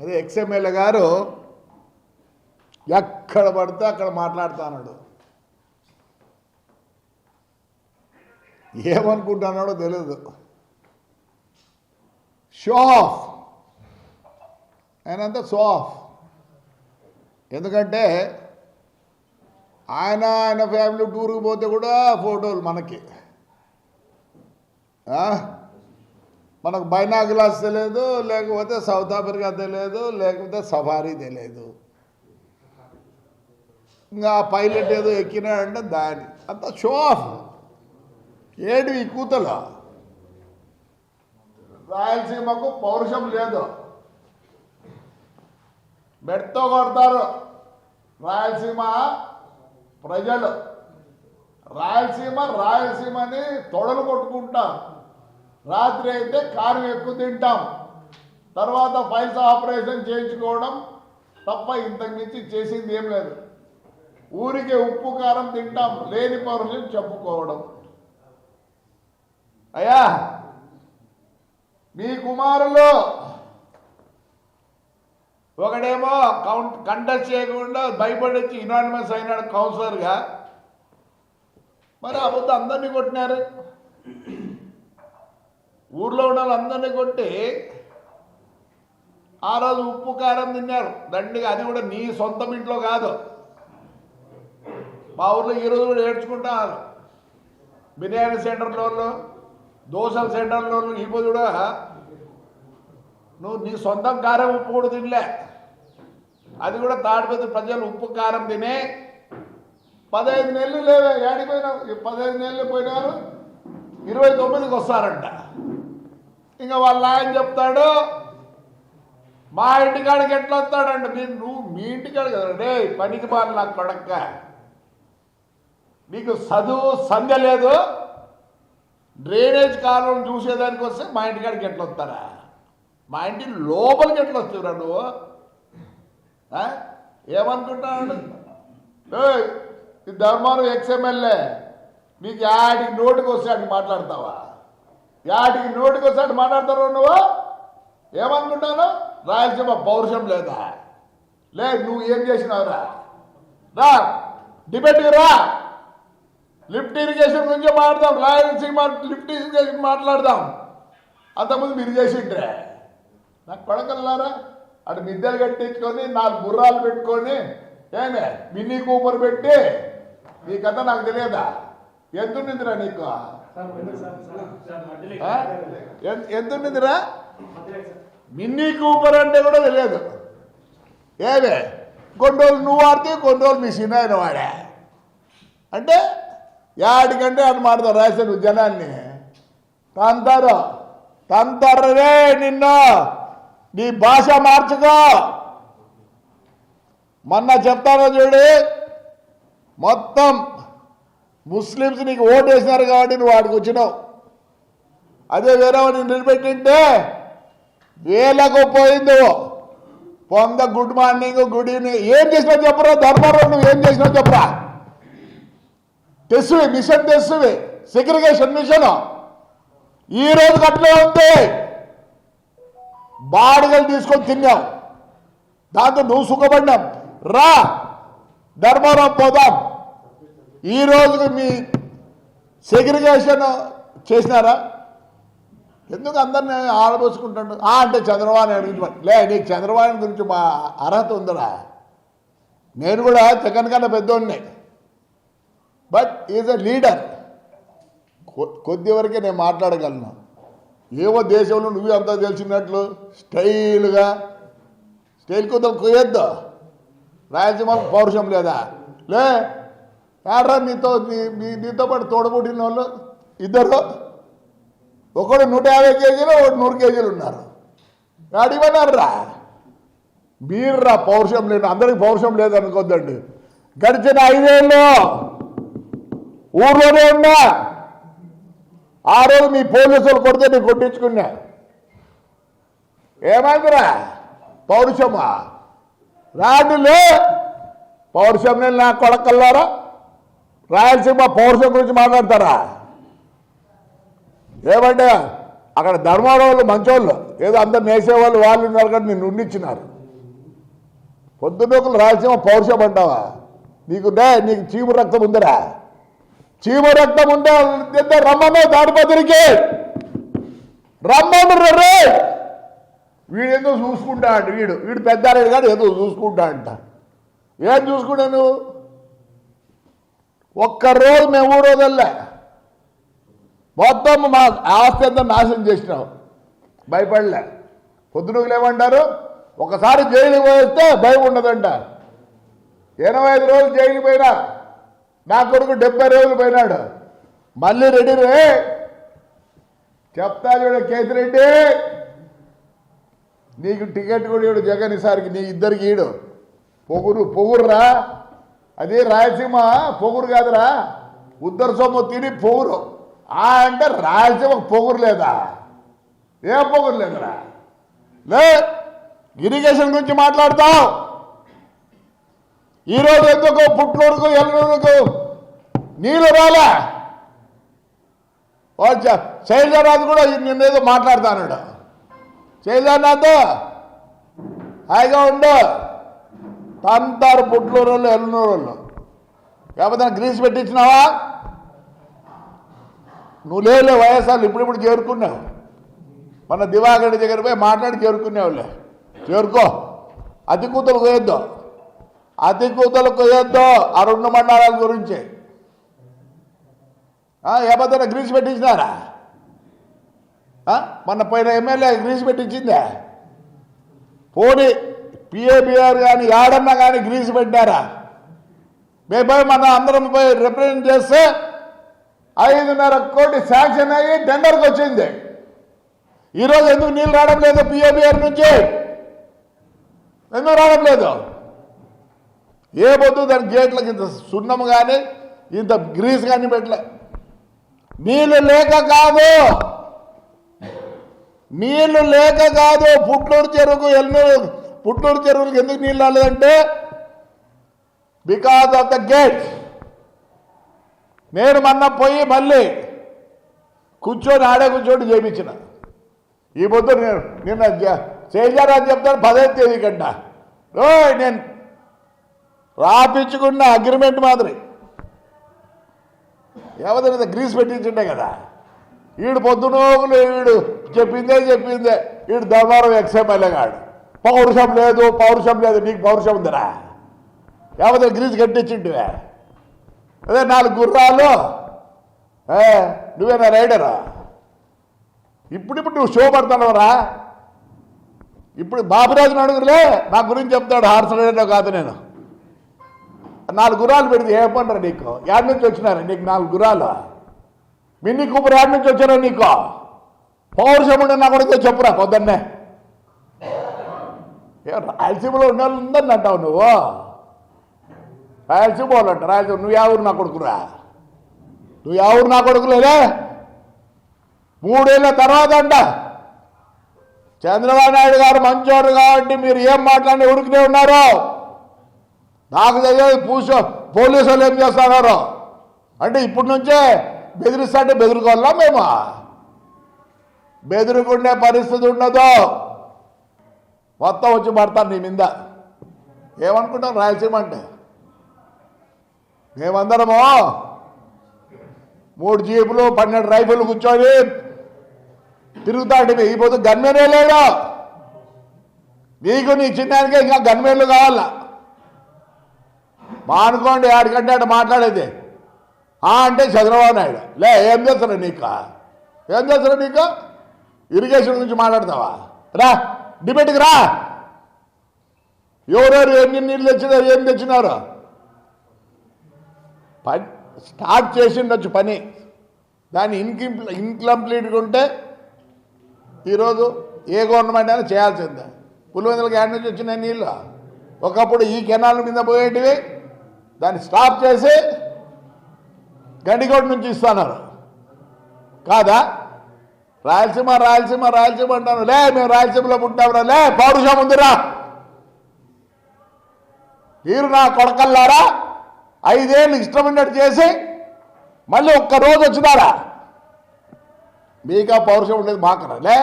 అదే ఎక్స్ఎమ్మెల్యే గారు ఎక్కడ పడితే అక్కడ మాట్లాడుతున్నాడు. ఏమనుకుంటున్నాడో తెలియదు. షో ఆఫ్, ఆయనంతా షో ఆఫ్. ఎందుకంటే ఆయన ఫ్యామిలీ టూర్కి పోతే కూడా ఫోటోలు మనకు బైనాకులాస్ తెలియదు, లేకపోతే సౌత్ ఆఫ్రికా తెలియదు, లేకపోతే సఫారీ తెలియదు. ఇంకా పైలట్ ఏదో ఎక్కినాడంటే దాని అంత షో ఆఫ్. ఏడు ఈ కూతలు. రాయలసీమకు పౌరుషం లేదు, బెడ్తో కొడతారు రాయలసీమ ప్రజలు. రాయలసీమని తొడలు కొట్టుకుంటాం. రాత్రి అయితే కారం ఎక్కువ తింటాం, తర్వాత ఫైల్స్ ఆపరేషన్ చేయించుకోవడం తప్ప ఇంతకు మించి చేసింది ఏం లేదు. ఊరికే ఉప్పు కారం తింటాం, లేని పౌరుషం చెప్పుకోవడం. అయ్యా, మీ కుమారులు ఒకడేమో కంటెస్ట్ చేయకుండా భయపడొచ్చి యునానిమస్ అయినాడు కౌన్సిలర్గా. మరి అబద్ధం అందరినీ కొట్టినారు. ఊర్లో ఉన్న వాళ్ళందరినీ కొట్టి ఆ రోజు ఉప్పు కారం తిన్నారు దండిగా. అది కూడా నీ సొంతం ఇంట్లో కాదు. మా ఊర్లో ఈరోజు కూడా ఏడ్చుకుంటారు. బిర్యానీ సెంటర్లో, దోశల సెంటర్లో ఇప్పుడు కూడా నువ్వు నీ సొంతం కారం ఉప్పు కూడా తినలే. అది కూడా తాడిపత్రి ప్రజలు ఉప్పు కారం తినే 15 నెలలు లేవే. ఏడిపోయినారు 15 నెలలు పోయినారు, 29కి వస్తారంట. ఇంకా వాళ్ళ ఆయన చెప్తాడు మా ఇంటికాడికి ఎట్లా వస్తాడంట. నువ్వు మీ ఇంటికాడ కదా రే పనికి బాగా నాకు కొడక్క, నీకు చదువు సంధ్య లేదు, డ్రైనేజ్ కాలం చూసేదానికి వస్తే మా ఇంటికాడికి ఎట్లా వస్తారా? మా ఇంటి లోపలికి ఎట్లా వస్తురా నువ్వు? ఏమనుకుంటాడు? ఈ ధర్మారం ఎక్స్ఎమ్మెల్యే నీకు యాడికి నోటికి వస్తాడు మాట్లాడతావా? యాడికి నోటికి వస్తాడు మాట్లాడతావు నువ్వు? ఏమనుకుంటాను? రాయలసీమ పౌరుషం లేదా? లేదు, నువ్వు ఏం చేసినావురా? రా డిబేట్కి రా. లిఫ్ట్ ఇరిగేషన్ గురించి మాట్లాడదాం. రాయలసీమ లిఫ్ట్ ఇరిగేషన్ మాట్లాడదాం. అంతకుముందు మీరు చేసిండ్రే. నాకు పడకల్లారా అటు మిద్దెలు కట్టించుకొని 4 గుర్రాలు పెట్టుకొని ఏమే మినీ కూపర్ పెట్టి నీ కథ నాకు తెలియదా? ఎంతుండిందిరా నీకు? ఎంతుండిందిరా? మినీ కూపర్ అంటే కూడా తెలియదు. ఏమే కొన్ని రోజులు నువ్వు వాడితే కొన్ని రోజులు మీ సినాయన వాడా అంటే యాడికంటే అటు మాడతావు. రాశాను జనాన్ని తంతారే నిన్ను. నీ భాష మార్చుకో. మొన్న చెప్తానో చూడు, మొత్తం ముస్లిమ్స్ నీకు ఓటు వేసినారు కాబట్టి నువ్వు వాడికి వచ్చినావు. అదే వేరే వాడిని నిలబెట్టింటే వేలకు పోయింది. పొంద గుడ్ మార్నింగ్, గుడ్ ఈవినింగ్ ఏం చేసినావు చెప్పరా? ధర్మారావు నువ్వు ఏం చేసినావు చెప్పరా? తెస్సువి మిషన్, తెస్సువి సెగ్రిగేషన్ మిషన్ ఈ రోజుకి అట్లే ఉంది. బాడుగలు తీసుకొని తిన్నావు, దాంతో నువ్వు సుఖపడ్డావు. రా ధర్మారావు పోదాం. ఈ రోజుకి మీ సెగ్రిగేషన్ చేసినారా? ఎందుకు అందరిని ఆడబోసుకుంటాడు? అంటే చంద్రబాబు నాయుడు గురించి లే, నీకు చంద్రబాబు నాయుడు గురించి మా అర్హత ఉందిరా. నేను కూడా జగన్ కన్నా పెద్దోడిని, బట్ ఈజ్ ఎ లీడర్. కొద్ది వరకే నేను మాట్లాడగలను. ఏవో దేశంలో నువ్వు అంతా తెలిసినట్లు స్టైల్ కుదలు కొయ్యొద్దు. రాయలసీమకు పౌరుషం లేదా? లే యాడ్రా నీతో పాటు తోడబుట్టిన వాళ్ళు ఇద్దరు, ఒకడు 150 కేజీలు, ఒకటి 100 కేజీలు ఉన్నారు. అడిగిపోయినారా మీర్రా? పౌరుషం లేదు. అందరికి పౌరుషం లేదు అనుకోద్దండి. గడిచిన 5 ఏళ్ళు ఊర్లోనే ఉన్నా. ఆ రోజు మీ పోలీసులు కొడితే నేను కొట్టించుకున్నా. ఏమైందిరా? పౌరుషమా? రాడులే పౌరుషం నేను నా కొడకల్లారా. రాయలసీమ పౌరుషం గురించి మాట్లాడతారా? ఏమంటే అక్కడ ధర్మారావు మంచోళ్ళు, ఏదో అందరు నేసేవాళ్ళు వాళ్ళు ఉన్నారు కానీ నిన్ను ఉండిచ్చినారు. పొద్దునొకలు రాయలసీమ పౌరుషం అంటావా? నీకు చీము రక్తం ఉందరా? చీము రక్తం ఉంటే రమ్మను తాడిపత్రికి రమ్మను రే. వీడు ఎందుకు చూసుకుంటా అంట, వీడు పెద్దారేడు కాదు ఏదో చూసుకుంటా అంట. ఏం చూసుకుంటా నువ్వు? ఒక్కరోజు మేము ఊరోజల్లే మొత్తం మా ఆస్తి అంతా నాశనం చేసినావు, భయపడలే. పొద్దునకులు ఏమంటారు, ఒకసారి జైలుకి పోయిస్తే భయం ఉండదంట. 85 రోజులు జైలుకి పోయినా, నా కొడుకు 70 రోజులు పోయినాడు. మళ్ళీ రెడీ రే చెప్తా చూడ కేతిరెడ్డి, నీకు టికెట్ కూడా ఇడు జగన్ ఈసారికి, నీ ఇద్దరికి ఈడు. పొగురురా, అది రాయలసీమ పొగురు కాదురా, ఉద్దర సొమ్ము తిని పొగురు. అంటే రాయలసీమకు పొగురు లేదా? ఏం పొగురు లేదురా? లే, ఇరిగేషన్ గురించి మాట్లాడతావు. ఈరోజు ఎందుకు పుట్లూరుకు ఎల్లూరుకు నీళ్ళు రాలే? శైలజానాథ్ కూడా నిన్నేదో మాట్లాడుతాడు. శైలజానాథ్ హాయిగా ఉండు, తంతారు పుట్లూరు వాళ్ళు ఎల్లూరు వాళ్ళు. కాకపోతే గ్రీస్ పెట్టించినావా? నువ్వు లేలే వైఎస్ఆర్లు ఇప్పుడు చేరుకున్నావు. మన దివాగడి దగ్గర పోయి మాట్లాడి చేరుకునేవాళ్ళే. చేరుకో, అతి కూతురు కొయ్యొద్దు, అతి కూతురు కొయ్యొద్దు ఆ 2 మండలాల గురించి. ఏమన్నా గ్రీస్ పెట్టించినారా? మన పోయిన ఎమ్మెల్యే గ్రీస్ పెట్టించిందే? పోనీ పిఏబిఆర్ కానీ యాడన్నా కానీ గ్రీస్ పెట్టారా? మేము పోయి మన అందరం పోయి రిప్రజెంట్ చేస్తే 5.5 కోటి శాంక్షన్ అయ్యి టెండర్కి వచ్చింది. ఈరోజు ఎందుకు నీళ్ళు రావడం లేదు? పిఏబిఆర్ నుంచి ఎందుకు రావడం లేదు? ఏ పొద్దు దాని గేట్లకి ఇంత సున్నం కానీ ఇంత గ్రీస్ కానీ పెట్టలే. నీళ్ళు లేక కాదు, నీళ్లు లేక కాదు. పుట్లూరు చెరువుకు పుట్లూరు చెరువులకు ఎందుకు నీళ్ళు రాలేదంటే బికాజ్ ఆఫ్ ద గేట్. నేను మొన్న పోయి మళ్ళీ కూర్చొని ఆడే కూర్చోటి చేయించిన. ఈ పొద్దు నిన్న శైలజారాజు చెప్తాను 10వ తేదీ కంట నేను రాపించుకున్న అగ్రిమెంట్ మాదిరి ఎవరైనా గ్రీస్ పెట్టించుండే కదా. వీడు పొద్దునోగులు వీడు చెప్పిందే వీడు ధర్మారం ఎక్స్ఎమ్మెల్యే గాడు. పౌరుషం లేదు. నీకు పౌరుషం ఉందిరా? ఎవరైనా గ్రీస్ కట్టించింటివే? అదే 4 గుర్రాలు, నువ్వేనా రైడరా? ఇప్పుడు నువ్వు షో పడుతున్నావురా. ఇప్పుడు బాబురాజుని అడుగులే, నా గురించి చెప్తాడు. హార్స్ రైడర్ కాదు నేను. 4 గుర్రాలు పెడితే ఏ పంటరా నీకు? యాడ్ నుంచి వచ్చినారా నీకు 4 గుర్రాలు? మిన్నీ కూపర్ యాడ్ నుంచి వచ్చారా నీకు? పౌరుషం ఉండే నా కొడుకు చెప్పురా పొద్దున్నే. రాయలసీమలో ఉన్న వాళ్ళు ఉందని అంటావు నువ్వు. రాయలసీమ వాళ్ళంట రాయలసీమ. నువ్వు ఎవరు నా కొడుకురా? నువ్వు ఎవరు నా కొడుకులేదే? 3 ఏళ్ళ తర్వాత అంట చంద్రబాబు నాయుడు గారు మంచోడు కాబట్టి మీరు ఏం మాట్లాడి ఉడికినే ఉన్నారు. నాకు తెలియదు పోలీసు వాళ్ళు ఏం చేస్తున్నారు అంటే ఇప్పటి నుంచే బెదిరిస్తాంటే బెదిరుకోవాలా మేము? బెదిరుకుండే పరిస్థితి ఉండదు. మొత్తం వచ్చి పడతాను నీ మీద. ఏమనుకుంటాం రాయలసీమ అంటే? మేమందరము 3 జీపులు 12 రైఫిల్ కూర్చొని తిరుగుతాంటే ఈ పొద్దు గన్మేనే లేడు. నీకు నీ చిన్నానికే ఇంకా గన్మేన్లు కావాలా? మానుకోండి ఆడికంటే ఆడ మాట్లాడేది. అంటే చంద్రబాబు నాయుడు ఏం చేస్తారా నీకు? ఇరిగేషన్ గురించి మాట్లాడతావా? రా డిబేట్కి రా. ఎవరెవరు ఎన్ని నీళ్ళు తెచ్చినారు, ఏం తెచ్చినారు? స్టార్ట్ చేసిండొచ్చు పని, దాన్ని ఇన్కంప్లీట్గా ఉంటే ఈరోజు ఏ గవర్నమెంట్ అయినా చేయాల్సిందే. పులివెందులకు యాడ్ నుంచి వచ్చిన నీళ్ళు ఒకప్పుడు ఈ కెనాల్ మీద పోయేటివి, దాన్ని స్టాప్ చేసి గండికోట నుంచి ఇస్తున్నారు కాదా? రాయలసీమ అంటాను. మేము రాయలసీమలో పుట్టామరా? పౌరుషం ఉందిరా? మీరు నా కొడకల్లారా 5 ఏళ్ళు ఇష్టం ఉన్నట్టు చేసి మళ్ళీ ఒక్కరోజు వచ్చినారా? మీకా పౌరుషం ఉండేది మాకరా?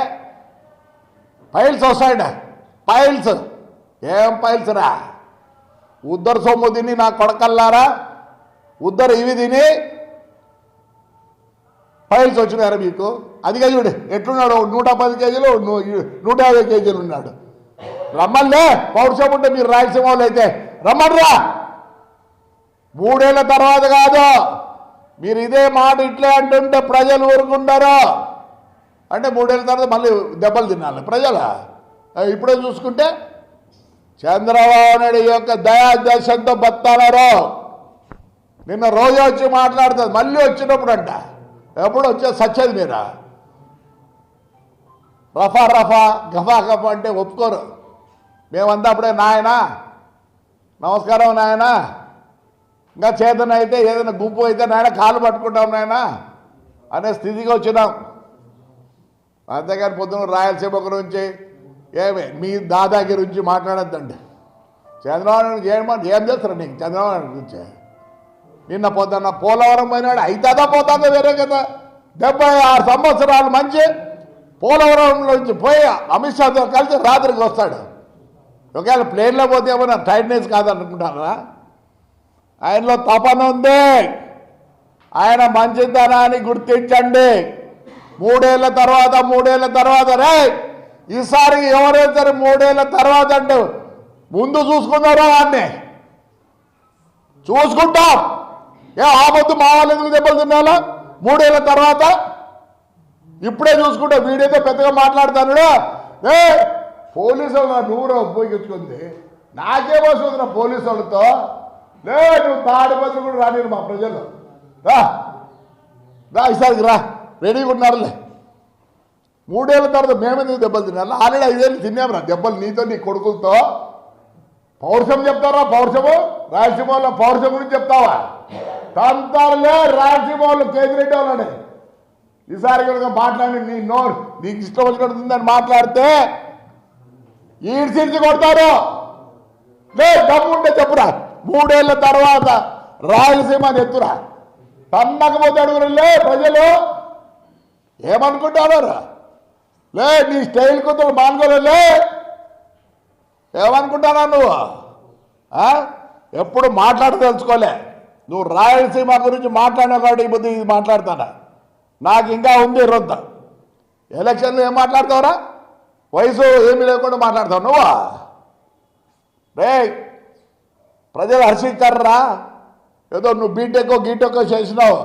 ఫైల్స్ వస్తాయండి, ఫైల్స్. ఏం ఫైల్స్ రా? ఉద్దరు సొమ్ము తిని నా కొడకల్లారా, ఉద్దరు ఇవి తిని ఫైల్స్ వచ్చినారా మీకు? అదిగా చూడు ఎట్లున్నాడు, 110 కేజీలు 150 కేజీలు ఉన్నాడు. రమ్మల్లే పౌరుషం ఉంటే మీరు రాయలసీమ వాళ్ళు అయితే రమ్మన్రా. 3 ఏళ్ల తర్వాత కాదు, మీరు ఇదే మాట ఇట్లే అంటుంటే ప్రజలు ఊరుకుంటారు. అంటే 3 ఏళ్ల తర్వాత మళ్ళీ దెబ్బలు తినాలి ప్రజలు. ఇప్పుడే చూసుకుంటే చంద్రబాబు నాయుడు యొక్క దయాదశంతో బతాడారు. నిన్న రోజు వచ్చి మాట్లాడుతుంది, మళ్ళీ వచ్చినప్పుడు అంట. ఎప్పుడు వచ్చే సచ్చేది మీరా? రఫా రఫా గఫా గఫా అంటే ఒప్పుకోరు. మేమంతా అప్పుడే నాయన నమస్కారం నాయన, ఇంకా చేతన అయితే ఏదైనా గుంపు అయితే నాయన కాలు పట్టుకుంటాం నాయన అనే స్థితికి వచ్చినాం. అంతేగాని పొద్దున్న రాయలసీమ గురించి ఏమి మీ దాదాగిరి గురించి మాట్లాడద్దండి. చంద్రబాబు నాయుడు ఏం చేస్తారు నీకు? చంద్రబాబు నాయుడు గురించి నిన్న పొద్దున్న పోలవరం పోయినాడు, అవుతుందా పోతుందో వేరే కదా. 76 సంవత్సరాలు మంచి పోలవరం నుంచి పోయి అమిత్ షాతో కలిసి రాత్రికి వస్తాడు. ఒకవేళ ప్లేన్లో పోతే ఏమన్నా టైట్నెస్ కాదనుకుంటారా? ఆయనలో తపన ఉంది, ఆయన మంచితనాన్ని గుర్తించండి. 3 ఏళ్ల తర్వాత రే ఈసారి ఎవరైనా సరే 3 ఏళ్ల తర్వాత అంటే ముందు చూసుకున్నారో వాడిని చూసుకుంటాం. ఆ పొద్దు మా వాళ్ళు ఎందుకు దెబ్బలు తిన్నాలా 3 ఏళ్ల తర్వాత? ఇప్పుడే చూసుకుంటా. వీడైతే పెద్దగా మాట్లాడుతాను, ఏ పోలీసు వాళ్ళు నూరు ఉపయోగించుకుంది నాకేమొస్తుంది నా పోలీసు వాళ్ళతో? లే నువ్వు తాడిపత్రి కూడా రానిరు మా ప్రజలు. రా ఈసారికి రా, రెడీగా ఉన్నారులే. 3 ఏళ్ల తర్వాత మేమెందుకు దెబ్బలు తినాలి? ఆల్రెడీ 5 ఏళ్ళు తిన్నాంరా దెబ్బలు నీతో నీ కొడుకులతో. పౌరుషం చెప్తారా? పౌరుషము రాయలసీమ వాళ్ళ పౌరుషం గురించి చెప్తావా? తంతారులే రాయలసీమ వాళ్ళు కేంద్రెడ్డి వాళ్ళని. ఈసారి కనుక మాట్లాడి నీ నోరు నీకు ఇష్టం వచ్చినట్టుందని మాట్లాడితే ఈడ్చిడ్చి కొడతారు. లే దమ్ముంటే చెప్పురా, 3 ఏళ్ల తర్వాత రాయలసీమ అని ఎత్తురా. తన్నకపోతే అడుగురులే ప్రజలు ఏమనుకుంటారు? లే నీ స్టైల్ కొంత మానుకోలే ఏమనుకుంటానా నువ్వు? ఎప్పుడు తెలుసుకోలే. నువ్వు రాయలసీమ గురించి మాట్లాడినా కాబట్టి ఈ బుద్ధి ఇది మాట్లాడతానా? నాకు ఇంకా ఉంది రొద్ద. ఎలక్షన్లు ఏం మాట్లాడతావురా? వయసు ఏమీ లేకుండా మాట్లాడతావు నువ్వు. రే ప్రజలు హర్షిస్తారా? ఏదో నువ్వు బీటెక్కో గీటెక్కో చేసినావు,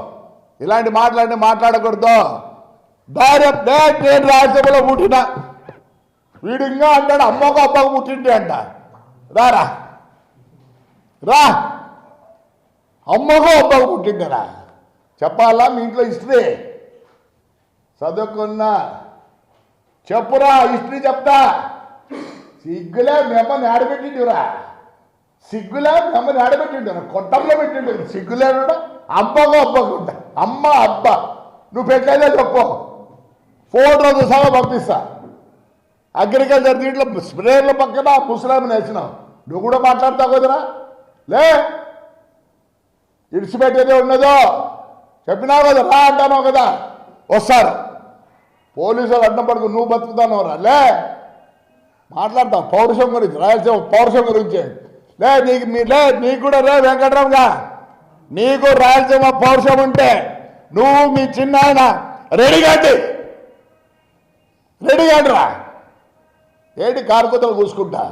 ఇలాంటి మాట్లాడకూడదు. డైరెక్ట్ నేను రాజ్యసభలో పుట్టిన వీడు ఇంకా అంటాడు అమ్మకు అబ్బకు పుట్టింది అంట. రారా రా, అమ్మకు అబ్బకు పుట్టిండరా చెప్పాలా? మీ ఇంట్లో హిస్టరీ చదువుకున్నా చెప్పురా, హిస్టరీ చెప్తా. సిగ్గులే మెమ్మని ఆడబెట్టిండురా, సిగ్గులే మెమ్మని ఆడబెట్టిండు, కొట్టంలో పెట్టిండు. సిగ్గులేడు అమ్మకు అబ్బకుంటా. అమ్మ అబ్బ నువ్వు పెట్టలేదే చెప్పు, ఫోటోలు సహా పంపిస్తా. అగ్రికల్చర్ దీంట్లో స్ప్రేర్ల పక్కన ముసలాంని వేసినావు, నువ్వు కూడా మాట్లాడతావు కదరా? లే ఇడిచిపెట్టేదే ఉన్నదో చెప్పినావు కదా, రా అంటానావు కదా, వస్తారు పోలీసులు అడ్డం పడుకు నువ్వు బతుకుతానో రా. లే మాట్లాడతావు పౌరుషం గురించి, రాయలసీమ పౌరుషం గురించి. లే నీకు కూడా రే వెంకటరామ్గా నీకు రాయలసీమ పౌరుషం ఉంటే నువ్వు మీ చిన్న ఆయన రెడీగాండి రా. ఏంటి కారుకొత్తలు కూసుకుంటా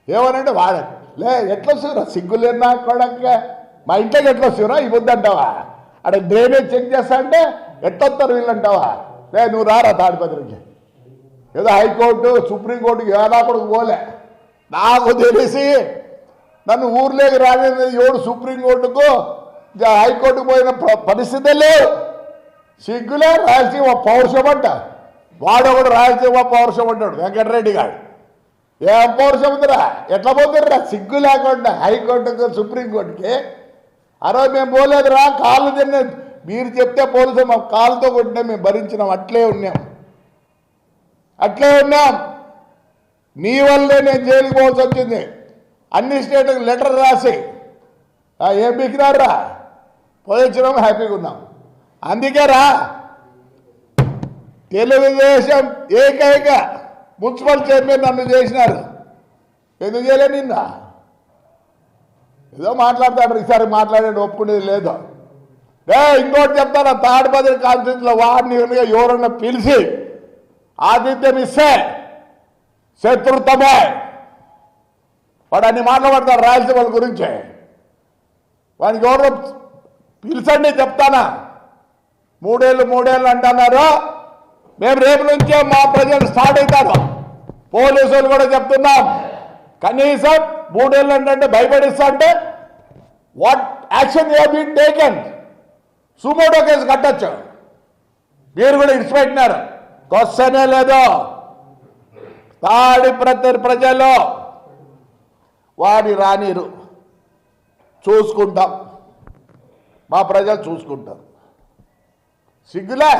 ఏమనంటే వాడ లే ఎట్లా వస్తురా సిగ్గులేనా కొడక, మా ఇంట్లోకి ఎట్లా వస్తురా ఈ వద్దంటావా? అక్కడ డ్రైనేజ్ చెక్ చేస్తా అంటే ఎట్టొస్తారు వీళ్ళంటావా? లే నువ్వు రారా తాడిపత్రికి. ఏదో హైకోర్టు సుప్రీంకోర్టుకి ఏదా కూడా పోలే. నాకు తెలిసి నన్ను ఊర్లోకి రాలేదు ఎవడు సుప్రీంకోర్టుకు హైకోర్టుకు పోయిన పరిస్థితే లేవు. సిగ్గులే రాయలసీమ పౌరుషం అంట. వాడు కూడా రాయలసీమ పౌరుషం అంటాడు వెంకటరెడ్డి గారు. ఏం పౌరుషం ఉందిరా? ఎట్లా పోతుర్రా సిగ్గు లేకుండా హైకోర్టుకు సుప్రీంకోర్టుకి? అరవై మేము పోలేదురా, కాళ్ళు తిన్న మీరు చెప్తే పోలీసు మా కాళ్ళతో కొట్టినా మేము భరించినాం. అట్లే ఉన్నాం. నీ వల్లే నేను జైలుకి పోవాల్సి వచ్చింది. అన్ని స్టేట్లకు లెటర్ రాసి ఏం బిగినారా పోయించినాం, హ్యాపీగా ఉన్నాం. అందుకే రా తెలుగుదేశం ఏకైక మున్సిపల్ చైర్మన్ నన్ను చేసినారు. ఎందుకు చేయలే నిన్న? ఏదో మాట్లాడతాడు, ఈసారి మాట్లాడేది ఒప్పుకునేది లేదు. ఇంకోటి చెప్తాను, తాడిపత్రి కాన్స్టిట్యూన్సీలో వాడిని ఎవరన్నా పిలిచి ఆతిథ్యం ఇస్తే శత్రుత్వమే. వాడు అన్ని మాట్లాడతాడు రాయలసీమ గురించి. వానికి ఎవరు పిలిచండి చెప్తానా. 3 ఏళ్ళు అంటున్నారు. మేము రేపు నుంచే మా ప్రజలు స్టార్ట్ అవుతారు. పోలీసులు కూడా చెప్తున్నాం, కనీసం 3 ఏళ్ళు అంటే భయపడిస్తా అంటే what action you been taken. Suo motu case కట్టచ్చు. మీరు కూడా ఇడిచిపెట్టినారు, క్వశ్చనే లేదు. తాడిపత్రి ప్రజలు వాడి రానీరు, చూసుకుంటాం, మా ప్రజలు చూసుకుంటారు. సిగ్గులే.